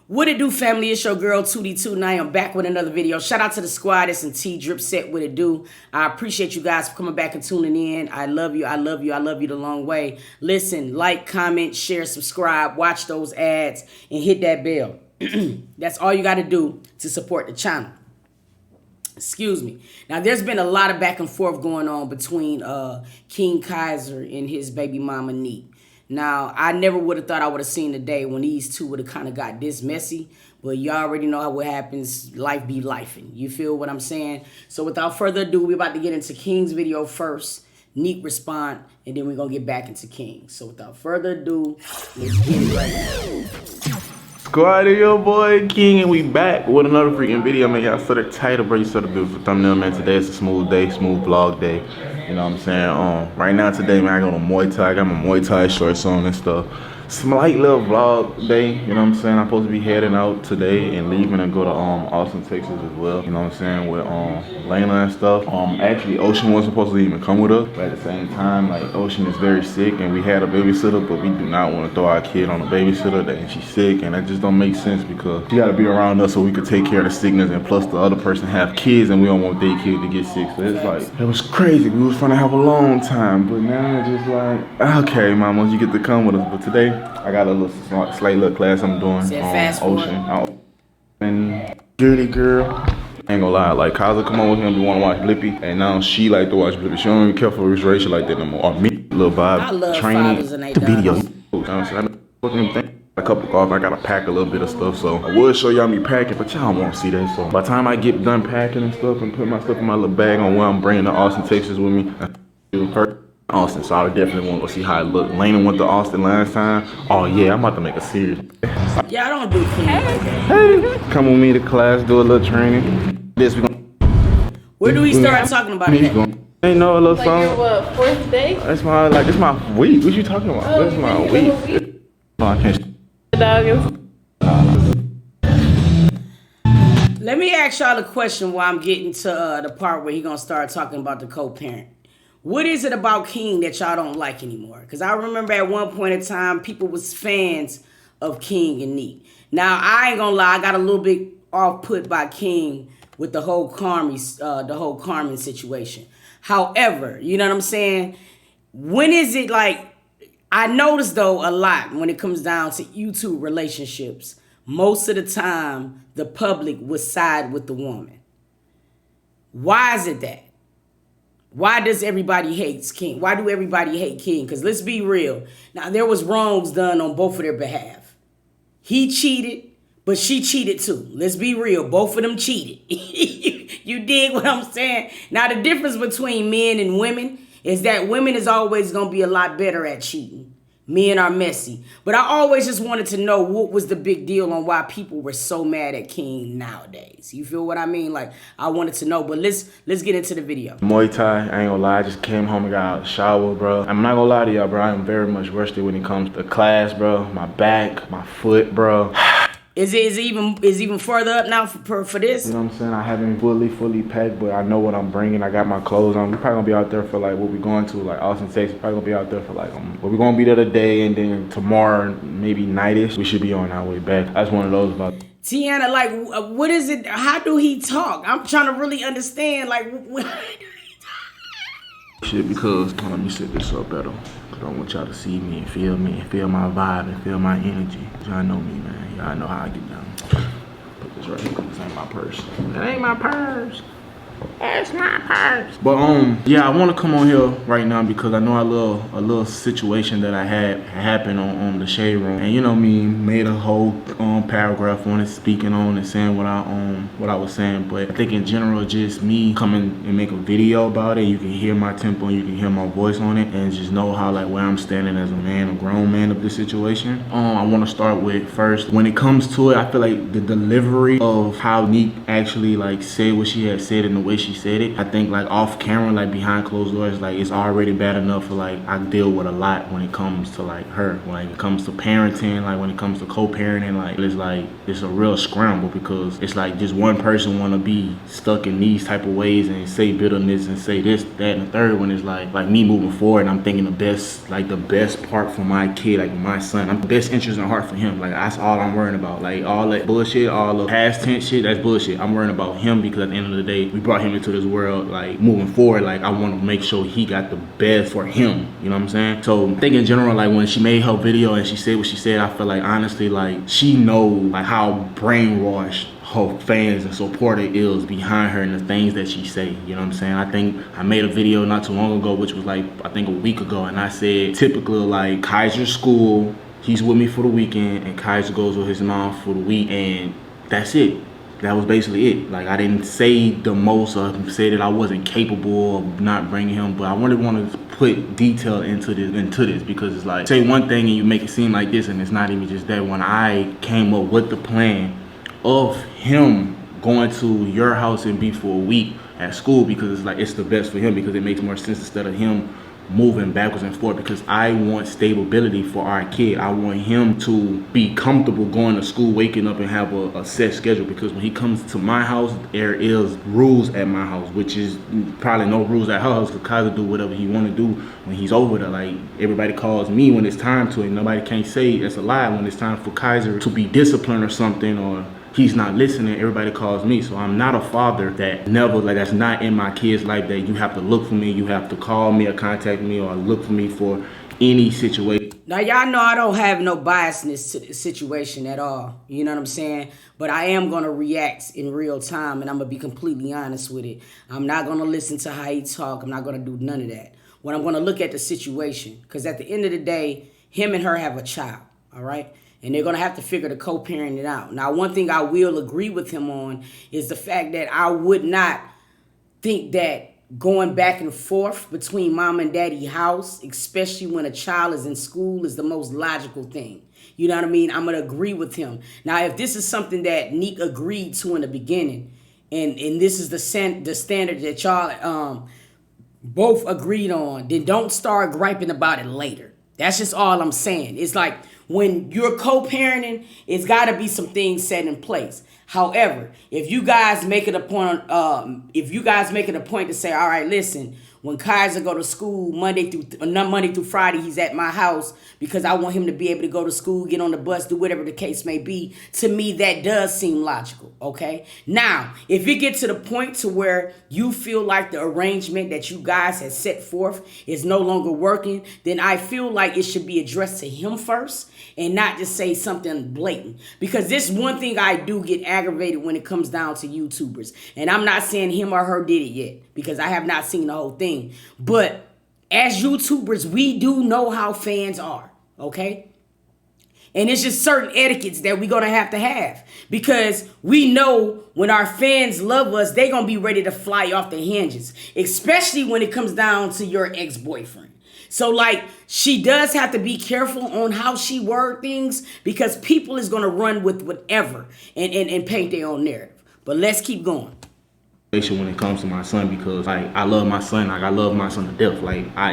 What it do, family? It's your girl 2D2, and I am back with another video. Shout out to the squad. It's in T Drip Set. What it do? I appreciate you guys for coming back and tuning in. I love you. I love you. I love you the long way. Listen, like, comment, share, subscribe, watch those ads, and hit that bell. That's all you got to do to support the channel. Excuse me. Now, there's been a lot of back and forth going on between King Kaiser and his baby mama, NIQUE. Now, I never would have thought I would have seen the day when these two would have kind of got this messy. But you already know how what happens. Life be lifing. You feel what I'm saying? So without further ado, we're about to get into King's video first. NIQUE respond, and then we're going to get back into King. So without further ado, let's get it right now. Squad, it's your boy King, and we back with another freaking video, man. Y'all saw the title, bro. You saw the beautiful thumbnail, man. Today is a smooth day, smooth vlog day. You know what I'm saying? Right now, today, man, I go to Muay Thai. I got my Muay Thai shorts on and stuff. Slight little vlog day, you know what I'm saying? I'm supposed to be heading out today and leaving and go to Austin, Texas as well. You know what I'm saying? With Layla and stuff. Actually, Ocean wasn't supposed to even come with us, but at the same time, like, Ocean is very sick, and we had a babysitter, but we do not want to throw our kid on a babysitter, and she's sick, and that just don't make sense because she got to be around us so we could take care of the sickness, and plus the other person have kids, and we don't want their kid to get sick. So it's like, it was crazy. We was trying to have a long time, but now it's just like, okay, mama, you get to come with us. But today, I got a little slight little class I'm doing on Ocean. And dirty girl. Ain't gonna lie, like Kaiser come on with him, we wanna watch Blippi, and now she like to watch Blippi. She don't even care for his racial like that no more. Or me, little vibe, training to video. You know what I'm saying? I fucking think a couple off, I gotta pack a little bit of stuff, so I would show y'all me packing, but y'all won't see that. So by the time I get done packing and stuff and put my stuff in my little bag on where I'm bringing to Austin, Texas with me, Austin, so I definitely want to go see how it look. Lena went to Austin last time. Oh yeah, I'm about to make a series. Yeah, I don't do clean. Hey, come with me to class, do a little training. This we gonna. Where do we start talking about it? Ain't no little song. Like your what, fourth day? That's my it's my week. What you talking about? Oh, That's my week. Oh, I can't. Let me ask y'all a question while I'm getting to the part where he gonna start talking about the co-parent. What is it about King that y'all don't like anymore? Because I remember at one point in time, people was fans of King and NIQUE. Now, I ain't gonna lie, I got a little bit off put by King with the whole Carmen situation. However, you know what I'm saying? When is it like, I notice though a lot when it comes down to YouTube relationships, most of the time, the public would side with the woman. Why is it that? Why does everybody hate King? Why do everybody hate King? Because let's be real. Now, there was wrongs done on both of their behalf. He cheated, but she cheated too. Let's be real. Both of them cheated. You dig what I'm saying? Now, the difference between men and women is that women is always going to be a lot better at cheating. Men are messy. But I always just wanted to know what was the big deal on why people were so mad at King nowadays. You feel what I mean? Like, I wanted to know, but let's get into the video. Muay Thai, I ain't gonna lie, I just came home and got a shower, bro. I'm not gonna lie to y'all, bro. I am very much rusty when it comes to class, bro. My back, my foot, bro. Is it even further up now for this? You know what I'm saying? I haven't fully packed, but I know what I'm bringing. I got my clothes on. We're probably gonna be out there for like what we going to, like Austin, Texas. Probably gonna be out there for like, but we're gonna be there today, and then tomorrow, maybe nightish, we should be on our way back. That's one of those about. Tiana, like, what is it? How do he talk? I'm trying to really understand, like, what do he talk? Shit, because, hold on, let me set this up better. I don't want y'all to see me and feel my vibe and feel my energy. Y'all know me, man. Y'all know how I get down. Put this right here. This ain't my purse. That ain't my purse. That's my purse. But yeah, I want to come on here right now because I know a little situation that I had happen on the shade room, and you know me, made a whole paragraph on it, speaking on and saying what I was saying. But I think in general, just me coming and make a video about it, you can hear my tempo and you can hear my voice on it, and just know how like where I'm standing as a man, a grown man of this situation. I want to start with first, when it comes to it, I feel like the delivery of how NIQUE actually like said what she had said in the way she said it. I think like off camera, like behind closed doors, like it's already bad enough for like I deal with a lot when it comes to like her, when it comes to parenting, like when it comes to co-parenting, like it's a real scramble because it's like just one person want to be stuck in these type of ways and say bitterness and say this, that, and the third one is like me moving forward. And I'm thinking the best part for my kid, like my son, I'm the best interest in heart for him. Like that's all I'm worrying about. Like all that bullshit, all the past tense shit, that's bullshit. I'm worrying about him because at the end of the day, we brought him into this world. Like moving forward, like I want to make sure he got the best for him. You know what I'm saying? So I think in general, like when she made her video and she said what she said, I feel like honestly, like she know like how brainwashed her fans and supporter is behind her and the things that she say. You know what I'm saying? I think I made a video not too long ago, which was like I think a week ago, and I said typically like Kaiser's school, he's with me for the weekend, and Kaiser goes with his mom for the week, and that's it. That was basically it. Like I didn't say the most or say that I wasn't capable of not bringing him, but I really want to put detail into this because it's like say one thing and you make it seem like this, and it's not even just that. When I came up with the plan of him going to your house and be for a week at school, because it's like it's the best for him, because it makes more sense instead of him moving backwards and forth, because I want stability for our kid. I want him to be comfortable going to school, waking up and have a set schedule, because when he comes to my house, there is rules at my house, which is probably no rules at her house, because Kaiser do whatever he want to do when he's over there. Like everybody calls me when it's time to, and nobody can say that's a lie when it's time for Kaiser to be disciplined or something, or he's not listening, everybody calls me. So I'm not a father that never, like that's not in my kid's life, that you have to look for me, you have to call me or contact me or look for me for any situation. Now y'all know I don't have no biasness to the situation at all. You know what I'm saying? But I am gonna react in real time, and I'm gonna be completely honest with it. I'm not gonna listen to how he talk. I'm not gonna do none of that. When I'm gonna look at the situation, because at the end of the day, him and her have a child, all right? And they're going to have to figure the co-parenting out. Now, one thing I will agree with him on is the fact that I would not think that going back and forth between mom and daddy house, especially when a child is in school, is the most logical thing. You know what I mean? I'm going to agree with him. Now, if this is something that NIQUE agreed to in the beginning, and this is the standard that y'all both agreed on, then don't start griping about it later. That's just all I'm saying. It's like, when you're co-parenting, it's got to be some things set in place. However, if you guys make it a point, to say, all right, listen, when Kaiser go to school Monday through Friday, he's at my house because I want him to be able to go to school, get on the bus, do whatever the case may be. To me, that does seem logical. Okay. Now, if it gets to the point to where you feel like the arrangement that you guys have set forth is no longer working, then I feel like it should be addressed to him first and not just say something blatant. Because this one thing I do get aggravated when it comes down to YouTubers. And I'm not saying him or her did it yet, because I have not seen the whole thing. But as YouTubers, we do know how fans are, okay? And it's just certain etiquettes that we're going to have. Because we know when our fans love us, they're going to be ready to fly off the hinges. Especially when it comes down to your ex-boyfriend. So, like, she does have to be careful on how she word things, because people is going to run with whatever and paint their own narrative. But let's keep going. When it comes to my son, because like I love my son, like I love my son to death. Like I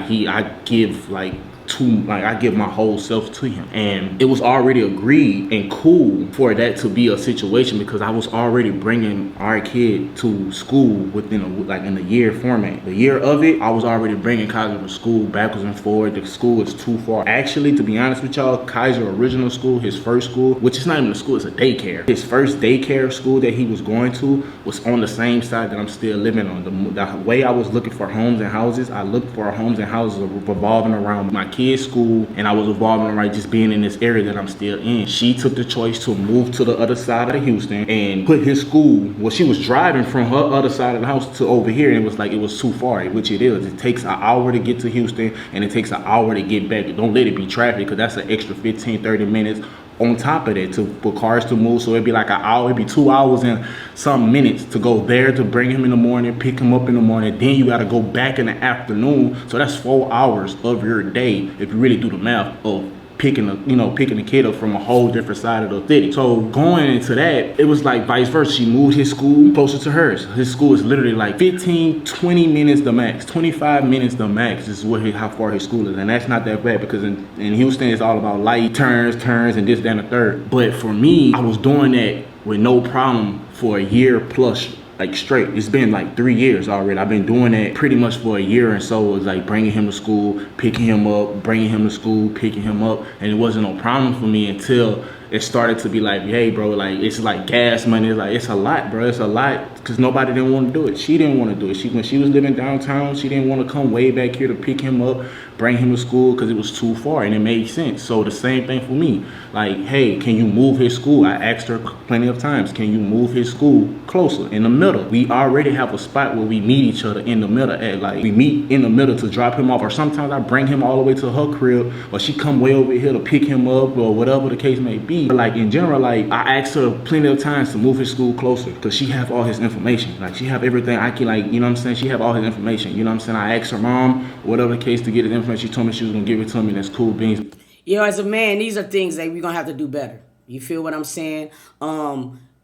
give I give my whole self to him, and it was already agreed and cool for that to be a situation, because I was already bringing our kid to school within in the year format. The year of it, I was already bringing Kaiser to school backwards and forward. The school is too far. Actually, to be honest with y'all, Kaiser original school, his first school, which is not even a school, it's a daycare. His first daycare school that he was going to was on the same side that I'm still living on. The way I was looking for homes and houses, I looked for homes and houses revolving around my kid's school, and I was revolving around just being in this area that I'm still in. She took the choice to move to the other side of Houston and put his school, well, she was driving from her other side of the house to over here, and it was too far, which it is. It takes an hour to get to Houston, and it takes an hour to get back. Don't let it be traffic, because that's an extra 15-30 minutes on top of that for cars to move. So it'd be like an hour, it'd be 2 hours and some minutes to go there to bring him in the morning, pick him up in the morning, then you got to go back in the afternoon. So that's 4 hours of your day, if you really do the math, of picking the kid up from a whole different side of the city. So going into that, it was like vice versa. She moved his school closer to hers. His school is literally like 15, 20 minutes the max, 25 minutes the max is how far his school is. And that's not that bad because in Houston, it's all about light turns, and this, that, and the third. But for me, I was doing that with no problem for a year plus, like straight. It's been like 3 years already. I've been doing that pretty much for a year, and so it was like bringing him to school, picking him up, bringing him to school, picking him up, and it wasn't no problem for me until it started to be like, hey, bro, like it's like gas money. It's like, it's a lot, bro. It's a lot because nobody didn't want to do it. She didn't want to do it. When she was living downtown, she didn't want to come way back here to pick him up, bring him to school because it was too far, and it made sense. So the same thing for me. Like, hey, can you move his school? I asked her plenty of times, can you move his school closer in the middle? We already have a spot where we meet each other in the middle at. Like, we meet in the middle to drop him off, or sometimes I bring him all the way to her crib, or she come way over here to pick him up, or whatever the case may be. But like in general, like I asked her plenty of times to move his school closer because she have all his information. Like she have everything I can, like, you know what I'm saying? She have all his information, you know what I'm saying? I asked her mom, whatever the case, to get his information. She told me she was gonna give it to me. That's cool beans. You know, as a man, these are things that we're gonna have to do better. You feel what I'm saying?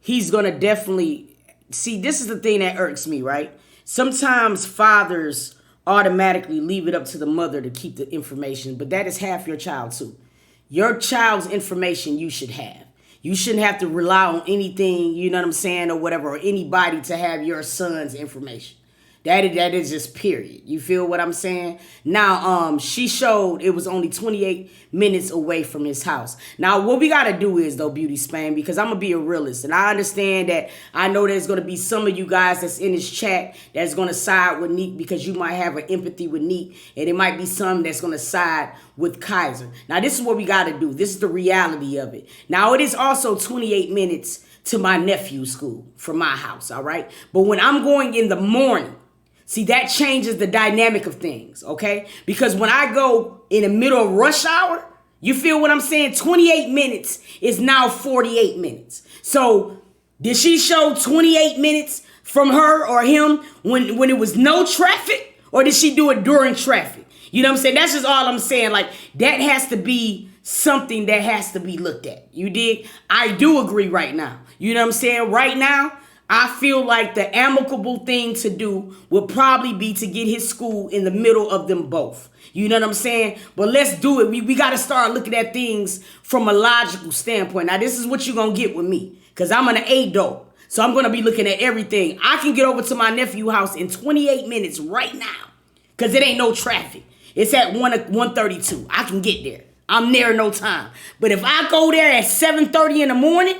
He's gonna definitely see. This is the thing that irks me, right? Sometimes fathers automatically leave it up to the mother to keep the information, but that is half your child too. Your child's information you should have. You shouldn't have to rely on anything, you know what I'm saying, or whatever, or anybody to have your son's information. That is just period. You feel what I'm saying? Now, she showed it was only 28 minutes away from his house. Now, what we got to do is, though, Beauty Spain, because I'm going to be a realist. And I understand that I know there's going to be some of you guys that's in this chat that's going to side with NIQUE because you might have an empathy with NIQUE. And it might be some that's going to side with Kaiser. Now, this is what we got to do. This is the reality of it. Now, it is also 28 minutes to my nephew's school from my house, all right? But when I'm going in the morning, see, that changes the dynamic of things, okay? Because when I go in the middle of rush hour, you feel what I'm saying? 28 minutes is now 48 minutes. So did she show 28 minutes from her or him when it was no traffic? Or did she do it during traffic? You know what I'm saying? That's just all I'm saying. Like, that has to be something that has to be looked at. You dig? I do agree right now. You know what I'm saying? Right now, I feel like the amicable thing to do would probably be to get his school in the middle of them both. You know what I'm saying? But let's do it. We got to start looking at things from a logical standpoint. Now, this is what you're going to get with me because I'm an adult. So I'm going to be looking at everything. I can get over to my nephew's house in 28 minutes right now because it ain't no traffic. It's at 1:32. I can get there. I'm there in no time. But if I go there at 7:30 in the morning,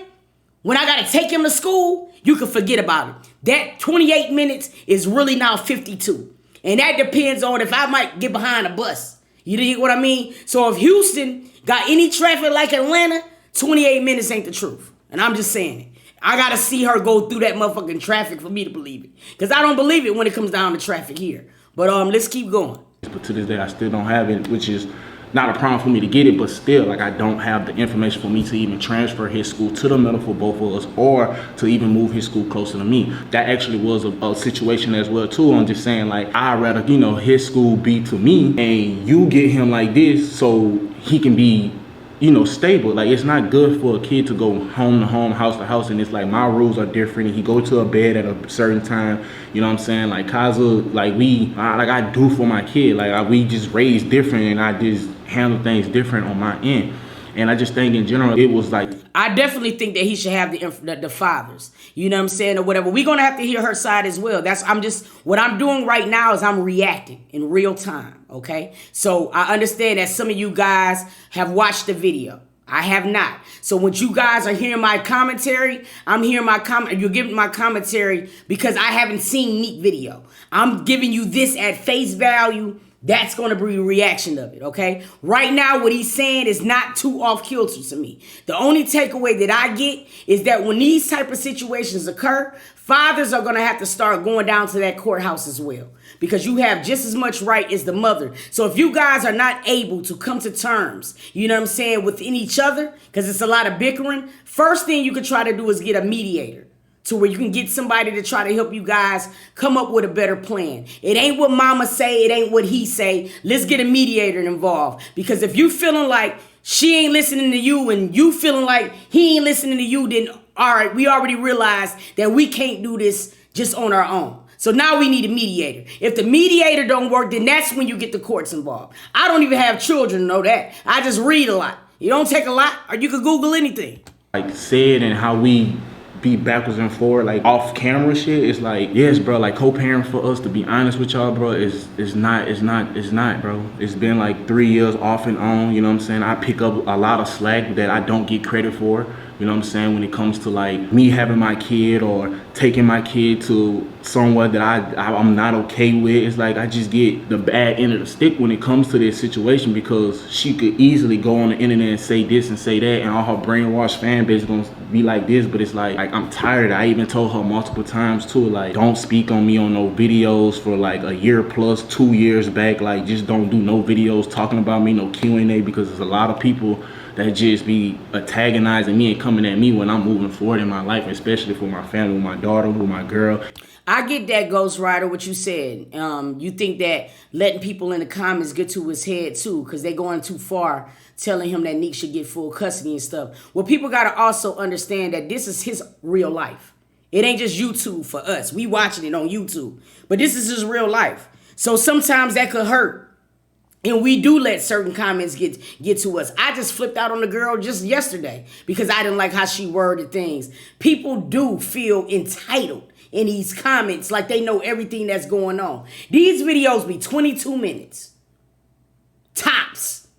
when I got to take him to school, you can forget about it. That 28 minutes is really now 52. And that depends on if I might get behind a bus. You know what I mean? So if Houston got any traffic like Atlanta, 28 minutes ain't the truth. And I'm just saying it. I got to see her go through that motherfucking traffic for me to believe it. Because I don't believe it when it comes down to traffic here. But let's keep going. But to this day, I still don't have it, which is not a problem for me to get it, but still, like, I don't have the information for me to even transfer his school to the middle for both of us, or to even move his school closer to me. That actually was a situation as well too. I'm just saying, like, I'd rather, you know, his school be to me and you get him like this so he can be, you know, stable. Like, it's not good for a kid to go home to home, house to house, and it's like my rules are different. And he go to a bed at a certain time. You know what I'm saying? Like, Kaza, like, I do for my kid. Like, we just raised different, and I just handle things different on my end. And I just think in general, it was like, I definitely think that he should have the fathers. You know what I'm saying, or whatever. We're gonna have to hear her side as well. What I'm doing right now is I'm reacting in real time. Okay, so I understand that some of you guys have watched the video. I have not. So when you guys are hearing my commentary, I'm hearing my comment. You're giving my commentary because I haven't seen NIQUE video. I'm giving you this at face value. That's going to be a reaction of it, okay? Right now, what he's saying is not too off kilter to me. The only takeaway that I get is that when these type of situations occur, fathers are going to have to start going down to that courthouse as well, because you have just as much right as the mother. So if you guys are not able to come to terms, you know what I'm saying, within each other, because it's a lot of bickering, first thing you could try to do is get a mediator, to where you can get somebody to try to help you guys come up with a better plan. It ain't what mama say, it ain't what he say. Let's get a mediator involved. Because if you feeling like she ain't listening to you and you feeling like he ain't listening to you, then all right, we already realized that we can't do this just on our own. So now we need a mediator. If the mediator don't work, then that's when you get the courts involved. I don't even have children to know that. I just read a lot. You don't take a lot, or you could Google anything. Like said and how we be backwards and forward, like off camera shit, it's like, yes, bro, like co-parent for us, to be honest with y'all, bro, is not, bro. It's been like 3 years off and on, you know what I'm saying? I pick up a lot of slack that I don't get credit for, you know what I'm saying, when it comes to like me having my kid or taking my kid to somewhere that I'm not okay with. It's like I just get the bad end of the stick when it comes to this situation, because she could easily go on the internet and say this and say that, and all her brainwashed fan base is gonna be like this. But it's like I'm tired. I even told her multiple times too, like, don't speak on me on no videos for like a year plus, 2 years back. Like, just don't do no videos talking about me, no Q&A, because there's a lot of people that just be antagonizing me and coming at me when I'm moving forward in my life, especially for my family, with my daughter, with my girl. I get that, Ghost Rider, what you said. You think that letting people in the comments get to his head too, because they going too far, telling him that Nick should get full custody and stuff. Well, people got to also understand that this is his real life. It ain't just YouTube for us. We watching it on YouTube. But this is his real life. So sometimes that could hurt. And we do let certain comments get to us. I just flipped out on the girl just yesterday because I didn't like how she worded things. People do feel entitled in these comments like they know everything that's going on. These videos be 22 minutes. Tops.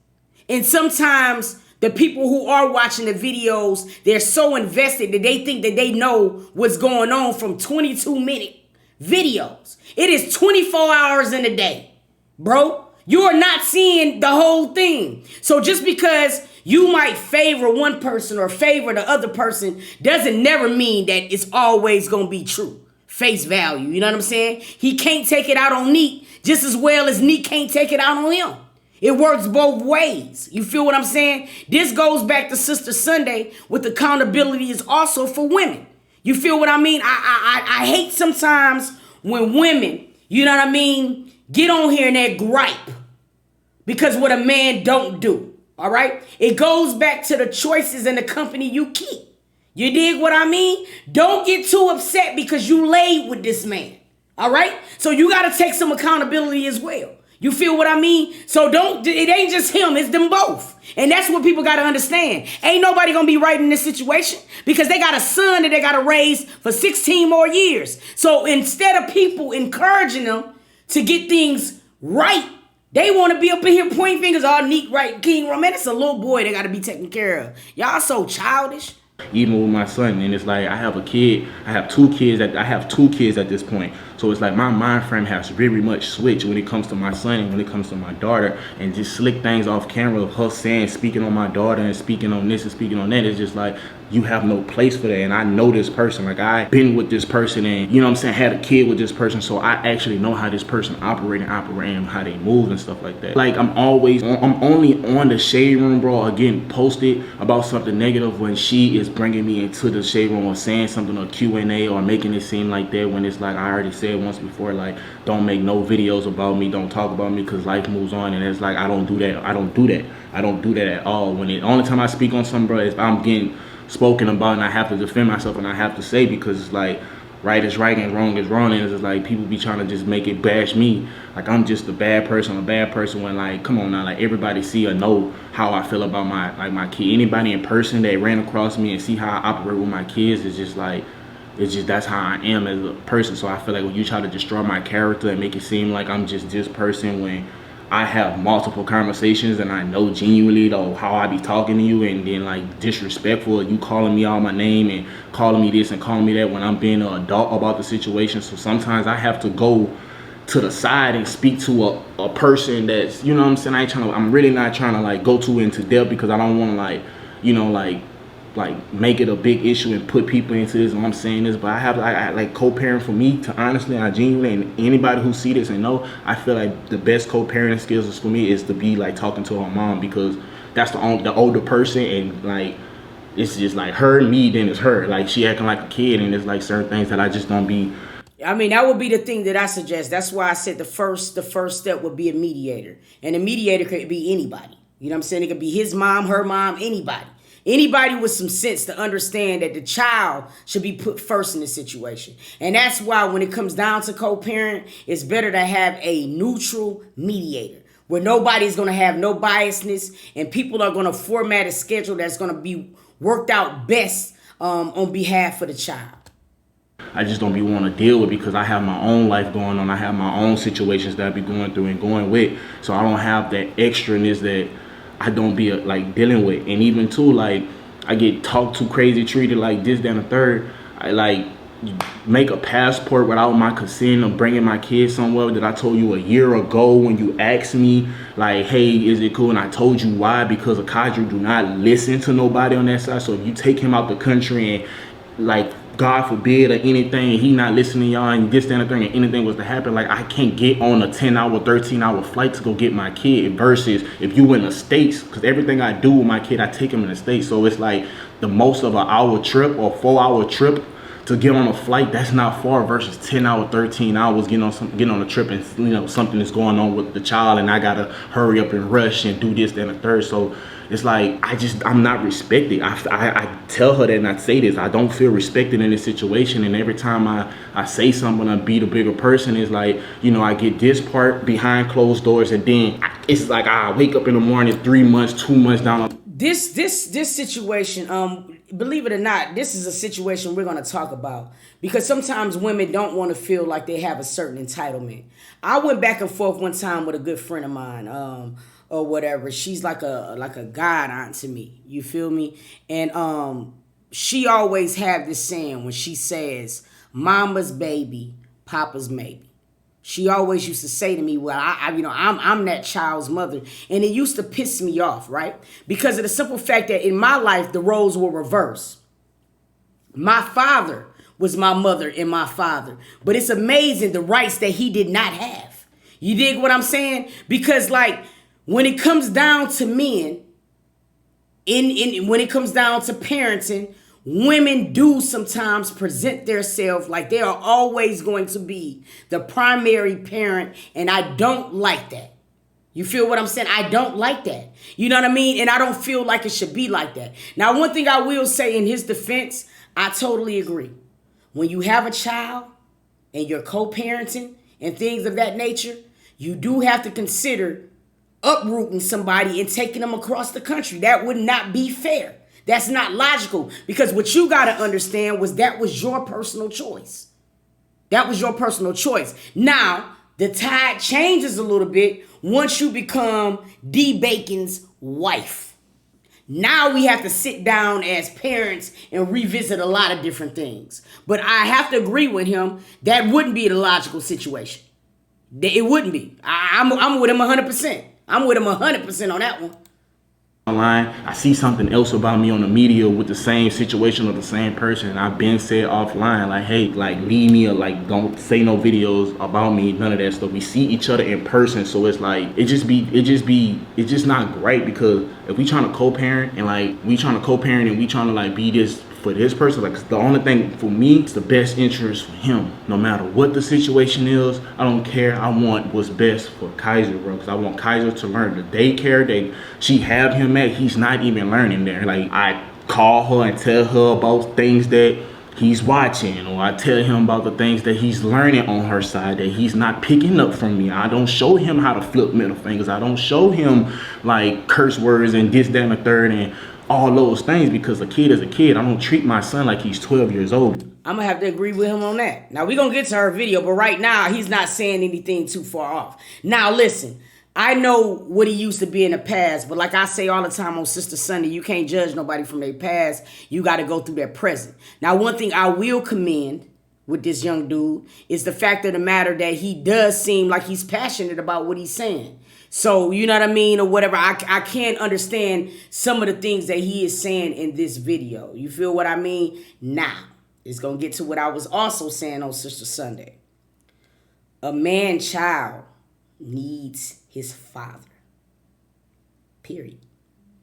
And sometimes the people who are watching the videos, they're so invested that they think that they know what's going on from 22-minute videos. It is 24 hours in a day, bro. You are not seeing the whole thing. So just because you might favor one person or favor the other person doesn't never mean that it's always going to be true. Face value, you know what I'm saying? He can't take it out on Neek just as well as Neek can't take it out on him. It works both ways. You feel what I'm saying? This goes back to Sister Sunday with accountability is also for women. You feel what I mean? I hate sometimes when women, you know what I mean, get on here and they gripe because what a man don't do, all right? It goes back to the choices and the company you keep. You dig what I mean? Don't get too upset because you laid with this man, all right? So you got to take some accountability as well. You feel what I mean? So it ain't just him, it's them both. And that's what people got to understand. Ain't nobody going to be right in this situation because they got a son that they got to raise for 16 more years. So instead of people encouraging them to get things right, they want to be up in here pointing fingers, all Neek, right, King, man, it's a little boy they got to be taken care of. Y'all so childish. Even with my son, and it's like I have a kid, I have two kids at this point. So it's like my mind frame has very much switched when it comes to my son and when it comes to my daughter, and just slick things off camera of her saying, speaking on my daughter and speaking on this and speaking on that. It's just like, you have no place for that. And I know this person, like I've been with this person and, you know what I'm saying, had a kid with this person. So I actually know how this person operate and how they move and stuff like that. Like I'm only on the shade room, bro, again, posted about something negative when she is bringing me into the shade room or saying something on Q&A or making it seem like that, when it's like I already said once before, like, don't make no videos about me, don't talk about me, because life moves on. And it's like, I don't do that at all. When the only time I speak on something, bro, is I'm getting spoken about and I have to defend myself and I have to say, because it's like right is right and wrong is wrong, and it's just like people be trying to just make it bash me like I'm just a bad person when, like, come on now, like everybody see or know how I feel about my kid. Anybody in person that ran across me and see how I operate with my kids is just like, it's just, that's how I am as a person. So I feel like when you try to destroy my character and make it seem like I'm just this person, when I have multiple conversations and I know genuinely though how I be talking to you, and then like disrespectful, you calling me out my name and calling me this and calling me that when I'm being an adult about the situation. So sometimes I have to go to the side and speak to a person that's, you know what I'm saying, I'm really not trying to like go too into depth, because I don't want to like, you know, like make it a big issue and put people into this, and I'm saying this, but I like co-parent for me, to honestly, I genuinely, and anybody who see this and know, I feel like the best co-parenting skills for me is to be like talking to her mom, because that's the older person, and like it's just like her and me, then it's her, like she acting like a kid, and it's like certain things that I just don't be. I mean, that would be the thing that I suggest. That's why I said the first step would be a mediator, and a mediator could be anybody. You know what I'm saying? It could be his mom, her mom, anybody. Anybody with some sense to understand that the child should be put first in the situation. And that's why when it comes down to co-parent, it's better to have a neutral mediator where nobody's going to have no biasness and people are going to format a schedule that's going to be worked out best on behalf of the child. I just don't be wanting to deal with because I have my own life going on. I have my own situations that I be going through and going with. So I don't have that extraness that I don't be like dealing with. And even too, like, I get talked to crazy, treated like this, that, and the third. I like make a passport without my consent of bringing my kids somewhere that I told you a year ago when you asked me, like, hey, is it cool? And I told you why, because Akadri do not listen to nobody on that side. So if you take him out the country and, like, God forbid or anything, he not listening to y'all and this, that, and the thing, and anything was to happen, like, I can't get on a 10-hour, 13-hour flight to go get my kid versus if you in the States, because everything I do with my kid, I take him in the States. So it's like the most of an hour trip or 4-hour trip to get on a flight, that's not far versus 10-hour, 13 hours getting on a trip and, you know, something is going on with the child and I gotta hurry up and rush and do this, that, and the third. So it's like, I'm not respected. I tell her that and I say this, I don't feel respected in this situation. And every time I say something, I be the bigger person, it's like, you know, I get this part behind closed doors and then it's like I wake up in the morning 3 months, 2 months down. This situation, believe it or not, this is a situation we're going to talk about because sometimes women don't want to feel like they have a certain entitlement. I went back and forth one time with a good friend of mine, or whatever. She's like a god aunt to me. You feel me? And she always have this saying when she says, "Mama's baby, Papa's maybe." She always used to say to me, well, I'm that child's mother. And it used to piss me off, right? Because of the simple fact that in my life, the roles were reversed. My father was my mother and my father. But it's amazing the rights that he did not have. You dig what I'm saying? Because, like, when it comes down to men, when it comes down to parenting, women do sometimes present themselves like they are always going to be the primary parent, and I don't like that. You feel what I'm saying? I don't like that. You know what I mean? And I don't feel like it should be like that. Now, one thing I will say in his defense, I totally agree. When you have a child and you're co-parenting and things of that nature, you do have to consider uprooting somebody and taking them across the country. That would not be fair. That's not logical, because what you got to understand was that was your personal choice. That was your personal choice. Now, the tide changes a little bit once you become D. Bacon's wife. Now we have to sit down as parents and revisit a lot of different things. But I have to agree with him, that wouldn't be the logical situation. It wouldn't be. I'm with him 100%. I'm with him 100% on that one. Online, I see something else about me on the media with the same situation or the same person, and I've been said offline, like, hey, like, leave me, or like, don't say no videos about me, none of that stuff. We see each other in person, so it's like, it's just not great, because if we trying to co-parent and we trying to like be this for this person, like, the only thing for me, it's the best interest for him, no matter what the situation is. I don't care. I want what's best for Kaiser, bro, because I want Kaiser to learn the daycare that she have him at. He's not even learning there. Like, I call her and tell her about things that he's watching, or I tell him about the things that he's learning on her side that he's not picking up from me. I don't show him how to flip middle fingers. I don't show him, like, curse words and this, that, and the third, and all those things, because a kid is a kid. I don't treat my son like he's 12 years old. I'm going to have to agree with him on that. Now, we're going to get to her video, but right now, he's not saying anything too far off. Now, listen, I know what he used to be in the past, but like I say all the time on Sister Sunday, you can't judge nobody from their past. You got to go through their present. Now, one thing I will commend with this young dude is the fact of the matter that he does seem like he's passionate about what he's saying. So, you know what I mean, or whatever. I can't understand some of the things that he is saying in this video. You feel what I mean? Now, it's going to get to what I was also saying on Sister Sunday. A man-child needs his father. Period.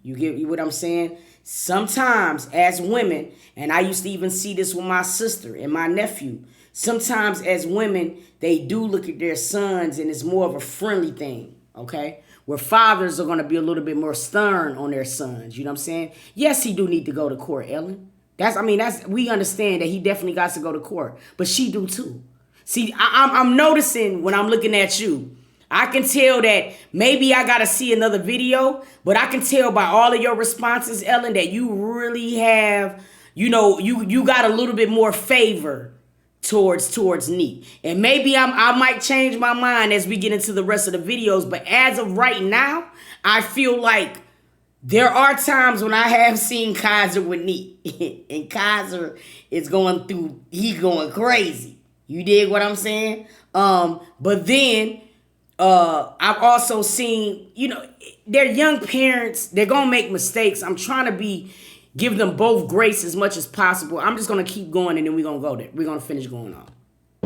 You get what I'm saying? Sometimes as women, and I used to even see this with my sister and my nephew, sometimes as women, they do look at their sons and it's more of a friendly thing. Okay, where fathers are going to be a little bit more stern on their sons. You know what I'm saying? Yes, he do need to go to court, Ellen. We understand that he definitely got to go to court, but she do too. See, I'm noticing when I'm looking at you, I can tell that maybe I got to see another video, but I can tell by all of your responses, Ellen, that you really have, you know, you got a little bit more favor towards NIQUE. And maybe I might change my mind as we get into the rest of the videos, but as of right now, I feel like there are times when I have seen Kaiser with NIQUE, and Kaiser is he's going crazy. You dig what I'm saying? But then I've also seen, you know, they're young parents. They're going to make mistakes. I'm trying to give them both grace as much as possible. I'm just going to keep going, and then we're going to go there. We're going to finish going on.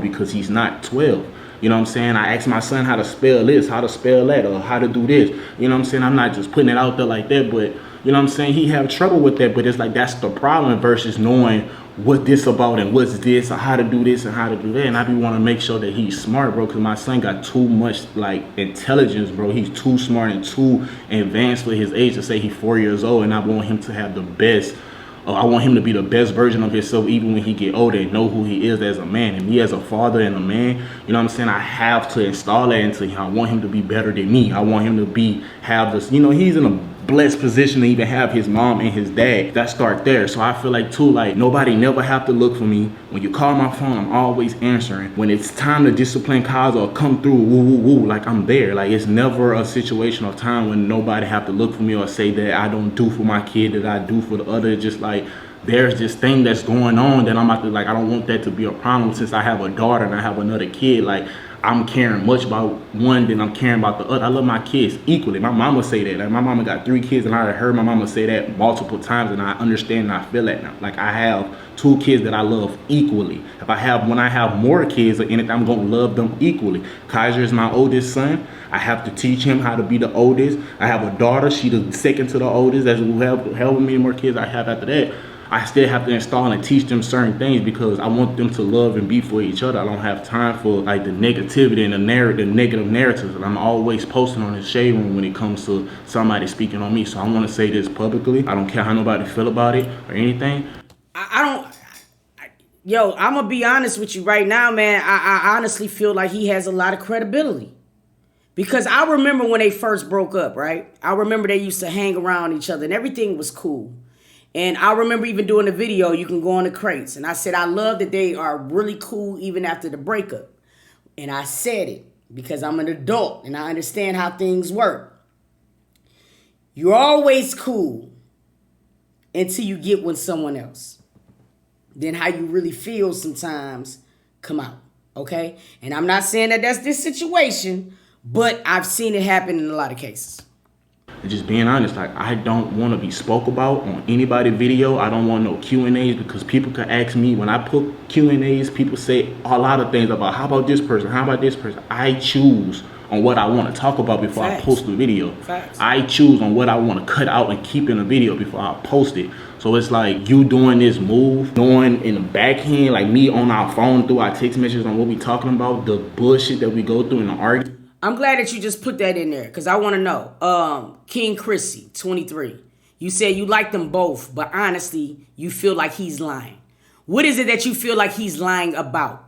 Because he's not 12. You know what I'm saying? I asked my son how to spell this, how to spell that, or how to do this. You know what I'm saying? I'm not just putting it out there like that, but you know what I'm saying? He have trouble with that, but it's like that's the problem versus knowing what this about and what's this, or how to do this and how to do that. And I be want to make sure that he's smart, bro, because my son got too much like intelligence, bro. He's too smart and too advanced for his age to say he's 4 years old, and I want him to have the best. I want him to be the best version of himself even when he get older and know who he is as a man. And me as a father and a man, you know what I'm saying, I have to install that into him. I want him to be better than me. I want him to have this, you know, he's in a blessed position to even have his mom and his dad. That start there. So I feel like too, like nobody never have to look for me. When you call my phone, I'm always answering. When it's time to discipline cause or come through, woo woo woo, like I'm there. Like it's never a situation of time when nobody have to look for me or say that I don't do for my kid that I do for the other. Just like there's this thing that's going on that I'm about to, like, I don't want that to be a problem since I have a daughter and I have another kid. Like I'm caring much about one than I'm caring about the other. I love my kids equally. My mama say that. Like my mama got 3 kids, and I heard my mama say that multiple times, and I understand and I feel that now. Like I have 2 kids that I love equally. When I have more kids or anything, I'm gonna love them equally. Kaiser is my oldest son. I have to teach him how to be the oldest. I have a daughter. She the second to the oldest. That's however many more kids I have after that. I still have to install and teach them certain things because I want them to love and be for each other. I don't have time for like the negativity and the negative narratives. And I'm always posting on the shade room when it comes to somebody speaking on me. So I want to say this publicly. I don't care how nobody feel about it or anything. I'm gonna be honest with you right now, man. I honestly feel like he has a lot of credibility. Because I remember when they first broke up, right? I remember they used to hang around each other and everything was cool. And I remember even doing the video, you can go on the crates. And I said, I love that they are really cool even after the breakup. And I said it because I'm an adult and I understand how things work. You're always cool until you get with someone else. Then how you really feel sometimes come out, okay? And I'm not saying that that's this situation, but I've seen it happen in a lot of cases. Just being honest, like I don't want to be spoke about on anybody's video. I don't want no Q&As because people can ask me when I put Q&As, people say a lot of things about how about this person, how about this person. I choose on what I want to talk about before I post the video. I choose on what I want to cut out and keep in the video before I post it. So it's like you doing this move, knowing in the backhand, like me on our phone through our text messages on what we talking about, the bullshit that we go through in the argument. I'm glad that you just put that in there because I want to know. King Chrissy, 23. You said you like them both, but honestly, you feel like he's lying. What is it that you feel like he's lying about?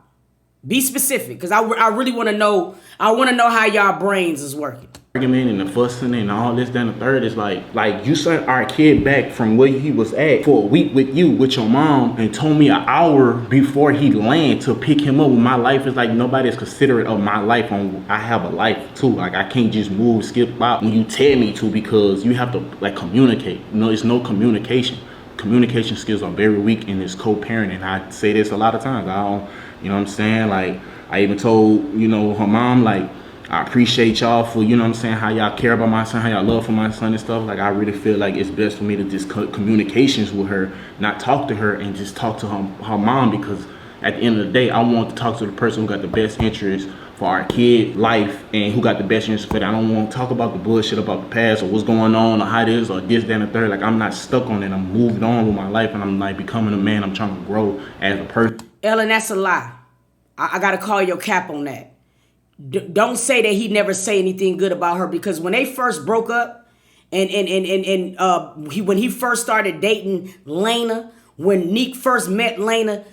Be specific because I really want to know. I want to know how y'all brains is working. Argument and the fussing and all this, then the third is like you sent our kid back from where he was at for a week with you, with your mom, and told me an hour before he landed to pick him up. My life is like nobody's considerate of my life. I have a life too. Like I can't just move, skip out when you tell me to because you have to like communicate. You know, it's no communication. Communication skills are very weak in this co-parenting. I say this a lot of times. I don't, you know what I'm saying? Like I even told, you know, her mom, like, I appreciate y'all for, you know what I'm saying, how y'all care about my son, how y'all love for my son and stuff. Like, I really feel like it's best for me to just cut communications with her, not talk to her and just talk to her mom because at the end of the day, I want to talk to the person who got the best interest for our kid life and who got the best interest for that. I don't want to talk about the bullshit about the past or what's going on or how it is or this, that, and the third. Like, I'm not stuck on it. I'm moving on with my life and I'm like becoming a man. I'm trying to grow as a person. Ellen, that's a lie. I got to call your cap on that. don't say that he never say anything good about her, because when they first broke up, and when he first started dating Lena, when Neek first met Lena,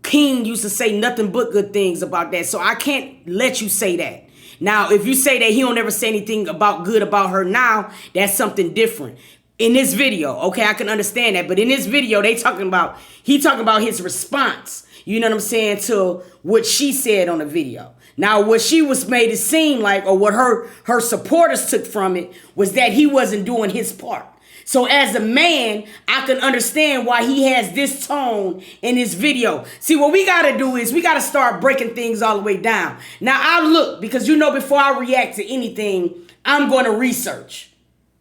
King used to say nothing but good things about that. So I can't let you say that. Now, if you say that he don't ever say anything good about her now, that's something different. In this video, okay, I can understand that. But in this video, he talking about his response, you know what I'm saying, to what she said on the video. Now, what she was made it seem like, or what her supporters took from it, was that he wasn't doing his part. So as a man, I can understand why he has this tone in this video. See, what we got to do is we got to start breaking things all the way down. Now, I look, because you know before I react to anything, I'm going to research.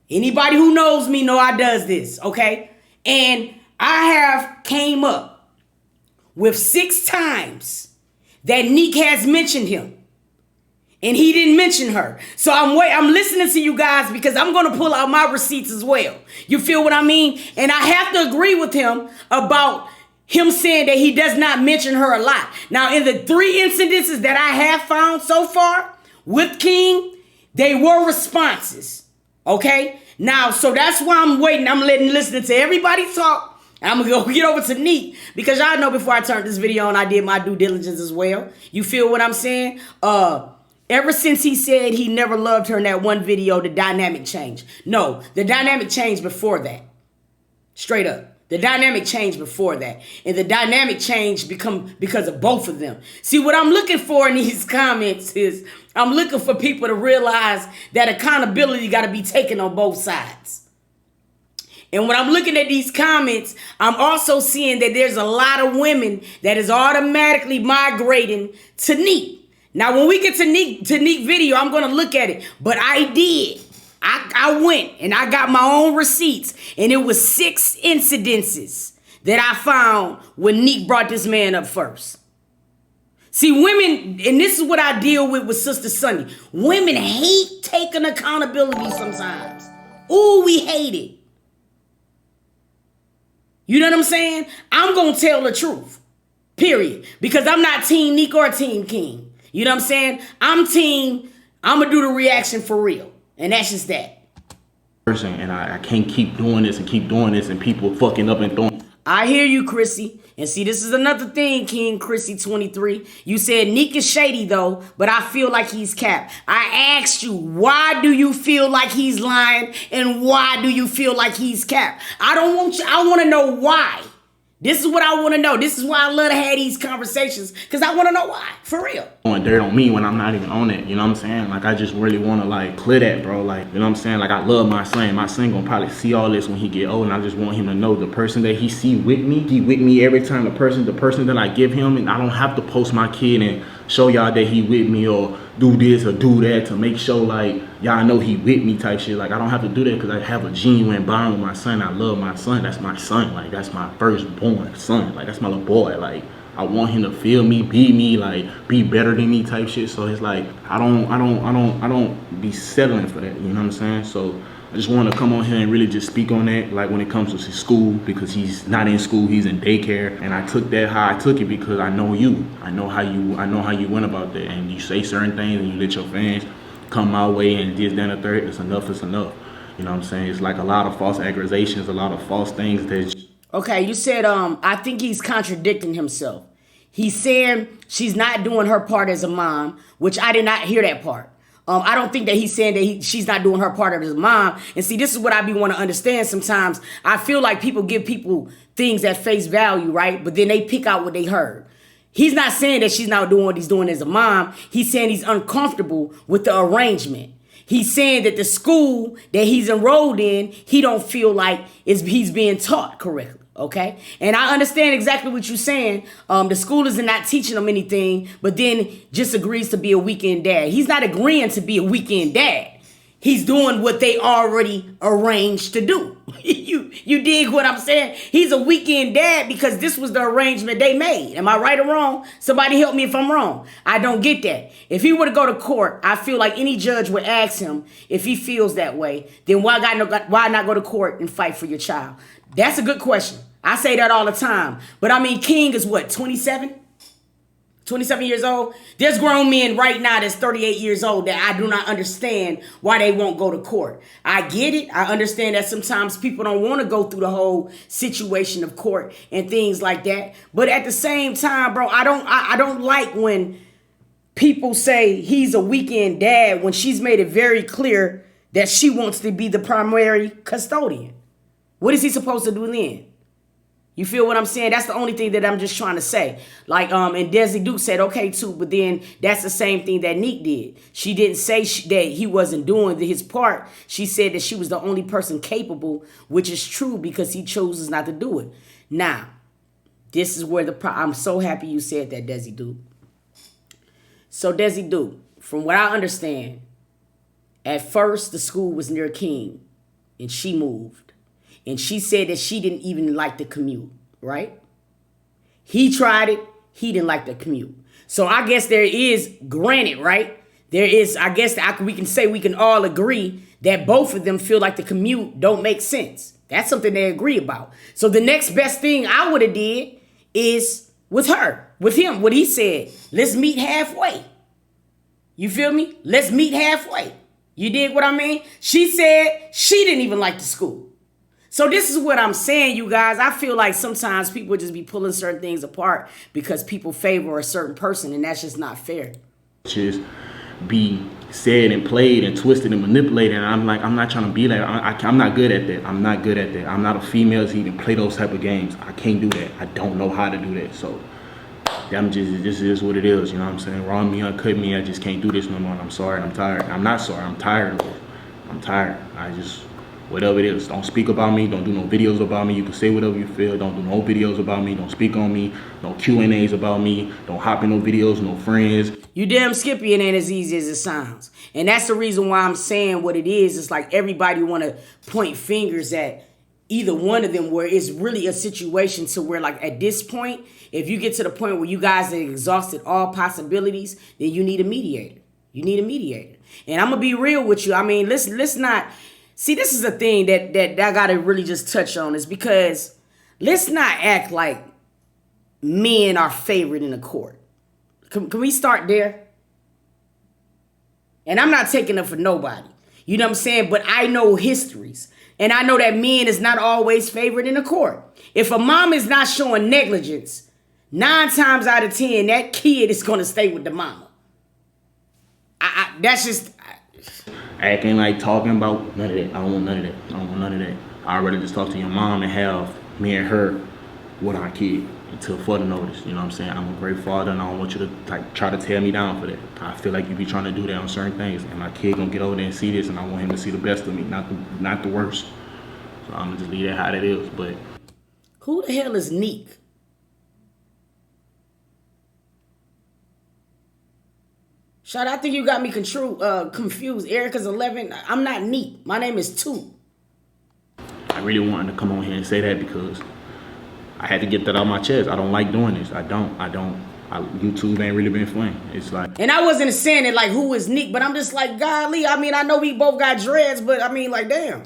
Anybody who knows me know I does this, okay? And I have came up with 6 times that Neek has mentioned him. And he didn't mention her. So I'm listening to you guys, because I'm going to pull out my receipts as well. You feel what I mean? And I have to agree with him about him saying that he does not mention her a lot. Now, in the 3 incidences that I have found so far with King, they were responses. Okay? Now, so that's why I'm waiting. I'm listening to everybody talk. I'm going to go get over to Neek, because y'all know before I turned this video on, I did my due diligence as well. You feel what I'm saying? Ever since he said he never loved her in that one video, the dynamic changed. No, the dynamic changed before that. Straight up. The dynamic changed before that. And the dynamic changed because of both of them. See, what I'm looking for in these comments is I'm looking for people to realize that accountability got to be taken on both sides. And when I'm looking at these comments, I'm also seeing that there's a lot of women that is automatically migrating to Neek. Now, when we get to Neek video, I'm going to look at it. But I did. I went and I got my own receipts. And it was 6 incidences that I found when Neek brought this man up first. See, women, and this is what I deal with Sister Sunny. Women hate taking accountability sometimes. Ooh, we hate it. You know what I'm saying? I'm going to tell the truth. Period. Because I'm not Team Neek or Team King. You know what I'm saying? I'm going to do the reaction for real. And that's just that. And I can't keep doing this and people fucking up and throwing. I hear you, Chrissy. And see, this is another thing, King Chrissy 23. You said Neek is shady, though, but I feel like he's capped. I asked you, why do you feel like he's lying? And why do you feel like he's capped? I want to know why. This is what I want to know. This is why I love to have these conversations, because I want to know why, for real. Going dirt on me when I'm not even on it, you know what I'm saying? Like, I just really want to, like, clear that, bro. Like, you know what I'm saying? Like, I love my son. My son gonna probably see all this when he get old, and I just want him to know the person that he see with me, he with me every time. The person that I give him, and I don't have to post my kid and show y'all that he with me or do this or do that to make sure, like, y'all know he with me type shit. Like, I don't have to do that because I have a genuine bond with my son. I love my son. That's my son. Like, that's my firstborn son. Like, that's my little boy. Like, I want him to feel me, be me, like, be better than me type shit. So it's like, I don't be settling for that. You know what I'm saying? So I just want to come on here and really just speak on that, like when it comes to his school, because he's not in school, he's in daycare, and I took that how I took it because I know you. I know how you went about that, and you say certain things and you let your fans come my way and this, that, and the third. It's enough. You know what I'm saying? It's like a lot of false accusations, a lot of false things that. Okay, you said I think he's contradicting himself. He's saying she's not doing her part as a mom, which I did not hear that part. I don't think that he's saying that she's not doing her part as a mom. And see, this is what I be want to understand sometimes. I feel like people give people things at face value, right? But then they pick out what they heard. He's not saying that she's not doing what he's doing as a mom. He's saying he's uncomfortable with the arrangement. He's saying that the school that he's enrolled in, he don't feel like he's being taught correctly. Okay, and I understand exactly what you're saying. The school is not teaching him anything, but then just agrees to be a weekend dad. He's not agreeing to be a weekend dad. He's doing what they already arranged to do. You dig what I'm saying? He's a weekend dad because this was the arrangement they made. Am I right or wrong? Somebody help me if I'm wrong. I don't get that. If he were to go to court, I feel like any judge would ask him if he feels that way. Then why not go to court and fight for your child? That's a good question. I say that all the time. But I mean, King is what, 27? 27 years old. There's grown men right now that's 38 years old that I do not understand why they won't go to court. I get it. I understand that sometimes people don't want to go through the whole situation of court and things like that. But at the same time, bro, I don't like when people say he's a weekend dad when she's made it very clear that she wants to be the primary custodian. What is he supposed to do then? You feel what I'm saying? That's the only thing that I'm just trying to say. Like, and Desi Duke said, okay, too, but then that's the same thing that NIQUE did. She didn't say that he wasn't doing his part. She said that she was the only person capable, which is true because he chooses not to do it. Now, this is where I'm so happy you said that, Desi Duke. So, Desi Duke, from what I understand, at first the school was near King, and she moved. And she said that she didn't even like the commute, right? He tried it. He didn't like the commute. So I guess there is, granted, right? There is, I guess we can all agree that both of them feel like the commute don't make sense. That's something they agree about. So the next best thing I would have did is with him, what he said, let's meet halfway. You feel me? Let's meet halfway. You dig what I mean? She said she didn't even like the school. So this is what I'm saying, you guys. I feel like sometimes people just be pulling certain things apart because people favor a certain person, and that's just not fair. Just be said and played and twisted and manipulated, and I'm like, I'm not trying to be that. I'm not good at that. I'm not good at that. I'm not a female to even play those type of games. I can't do that. I don't know how to do that. So this is what it is. You know what I'm saying? Wrong me, uncut me. I just can't do this no more. I'm sorry. I'm tired. I'm not sorry. I'm tired of it. I'm tired. Whatever it is, don't speak about me, don't do no videos about me. You can say whatever you feel, don't do no videos about me, don't speak on me, no Q&As about me, don't hop in no videos, no friends. You damn Skippy, it ain't as easy as it sounds. And that's the reason why I'm saying what it is. It's like everybody want to point fingers at either one of them, where it's really a situation to where, like, at this point, if you get to the point where you guys have exhausted all possibilities, then you need a mediator. You need a mediator. And I'm going to be real with you. I mean, let's not... See, this is a thing that I got to really just touch on, is because let's not act like men are favored in the court. Can we start there? And I'm not taking it for nobody. You know what I'm saying? But I know histories. And I know that men is not always favored in the court. If a mom is not showing negligence, 9 times out of 10, that kid is going to stay with the mama. That's just... Acting like talking about none of that. I don't want none of that. I don't want none of that. I'd rather just talk to your mom and have me and her with our kid until further notice. You know what I'm saying? I'm a great father, and I don't want you to try to tear me down for that. I feel like you be trying to do that on certain things, and my kid gonna get over there and see this, and I want him to see the best of me, not the worst. So I'm gonna just leave that how it is. But who the hell is NIQUE? Shot, I think you got me confused. Erica's 11. I'm not NIQUE. My name is 2. I really wanted to come on here and say that because I had to get that out my chest. I don't like doing this. YouTube ain't really been fun. It's like... And I wasn't saying it like, who is NIQUE? But I'm just like, golly, I mean, I know we both got dreads, but I mean, like, damn.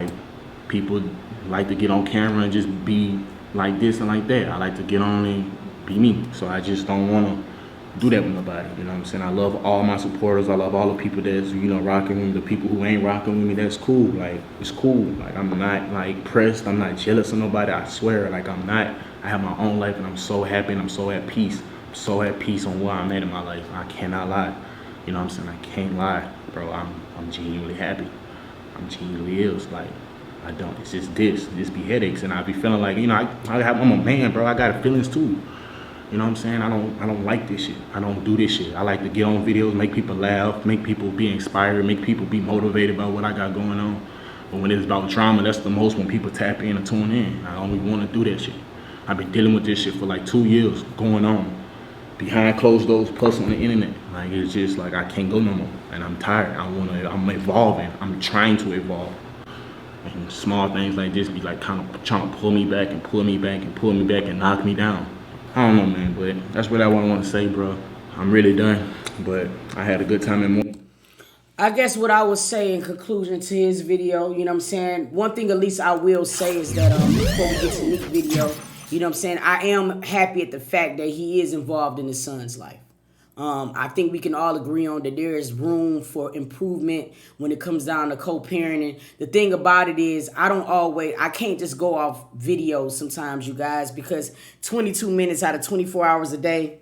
People like to get on camera and just be like this and like that. I like to get on and be me. So I just don't want to do that with nobody. You know what I'm saying? I love all my supporters. I love all the people that's, rocking with me. The people who ain't rocking with me, that's cool. Like, it's cool. Like, I'm not, like, pressed. I'm not jealous of nobody. I swear. Like, I'm not. I have my own life, and I'm so happy, and I'm so at peace. I'm so at peace on where I'm at in my life. I cannot lie. You know what I'm saying? I can't lie. Bro, I'm genuinely happy. I'm genuinely is. Like, I don't. It's just this be headaches, and I be feeling like, I'm a man, bro. I got feelings, too. You know what I'm saying? I don't like this shit. I don't do this shit. I like to get on videos, make people laugh, make people be inspired, make people be motivated about what I got going on. But when it's about drama, that's the most when people tap in and tune in. I don't even want to do that shit. I've been dealing with this shit for like 2 years going on. Behind closed doors, plus on the internet. Like, it's just like I can't go no more. And I'm tired. I'm evolving. I'm trying to evolve. And small things like this be like kind of trying to pull me back and pull me back and pull me back and knock me down. I don't know, man, but that's what I want to say, bro. I'm really done, but I had a good time in more. I guess what I would say in conclusion to his video, you know what I'm saying? One thing at least I will say is that before we get to NIQUE video, you know what I'm saying? I am happy at the fact that he is involved in his son's life. I think we can all agree on that there is room for improvement when it comes down to co-parenting. The thing about it is I can't just go off videos sometimes, you guys, because 22 minutes out of 24 hours a day,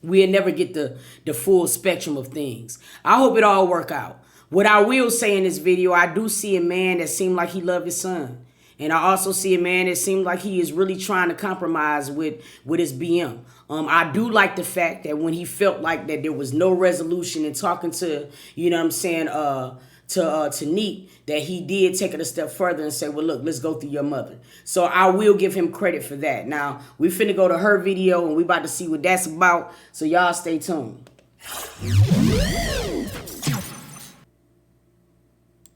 we'll never get the full spectrum of things. I hope it all work out. What I will say in this video, I do see a man that seemed like he loved his son. And I also see a man that seems like he is really trying to compromise with his BM. I do like the fact that when he felt like that there was no resolution in talking to, you know what I'm saying, to NIQUE, that he did take it a step further and say, well, look, let's go through your mother. So I will give him credit for that. Now, we finna go to her video and we about to see what that's about. So y'all stay tuned.